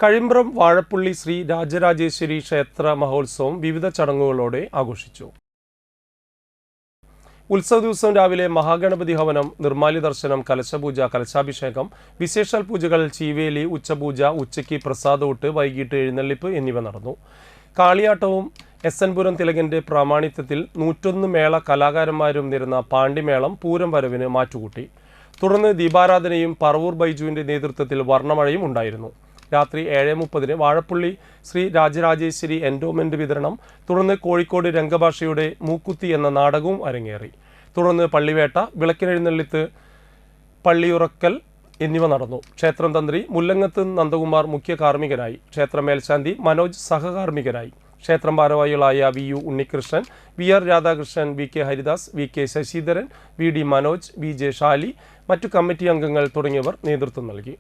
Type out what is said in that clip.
കഴിമ്പ്രം വാഴപ്പള്ളി ശ്രീ രാജരാജേശ്വരി ക്ഷേത്ര മഹോത്സവം വിവിധ ചടങ്ങുകളോടെ ആഘോഷിച്ചു. ഉത്സവ ദിവസം രാവിലെ മഹാഗണപതി ഹവനം, നിർമ്മാല്യ ദർശനം, കലശപൂജ, കലശാഭിഷേകം, വിശേഷാൽ പൂജകൾ, ചീവേലി, ഉച്ചപൂജ, ഉച്ചയ്ക്ക് പ്രസാദൂട്ട്, വൈകിട്ട് എഴുന്നള്ളിപ്പ് എന്നിവ നടന്നു. കാളിയാട്ടവും എസ് എൻ പുരം തിലകന്റെ പ്രാമാണിത്വത്തിൽ 101 മേള കലാകാരന്മാരും നിരന്ന പാണ്ടിമേളം പൂരം വരവിന് മാറ്റുകൂട്ടി. തുടർന്ന് ദീപാരാധനയും പറവൂർ ബൈജുവിന്റെ നേതൃത്വത്തിൽ വർണ്ണമഴയും ഉണ്ടായിരുന്നു. രാത്രി 7:30 വാഴപ്പള്ളി ശ്രീ രാജരാജേശ്വരി എൻഡോമെന്റ് വിതരണം, തുടർന്ന് കോഴിക്കോട് രംഗഭാഷയുടെ മൂക്കുത്തി എന്ന നാടകവും അരങ്ങേറി. തുടർന്ന് പള്ളിവേട്ട, വിളക്കിനെഴുന്നള്ളിത്ത്, പള്ളിയുറക്കൽ എന്നിവ നടന്നു. ക്ഷേത്രം തന്ത്രി മുല്ലങ്ങത്ത് നന്ദകുമാർ മുഖ്യ കാർമ്മികനായി. ക്ഷേത്ര മേൽശാന്തി മനോജ് സഹകാർമ്മികനായി. ക്ഷേത്രം ഭാരവാഹികളായ VU Unnikrishnan, VR Radhakrishnan, VK Haridas, VK Sasidharan, VD Manoj, VJ Shali, മറ്റു കമ്മിറ്റി അംഗങ്ങൾ തുടങ്ങിയവർ നേതൃത്വം നൽകി.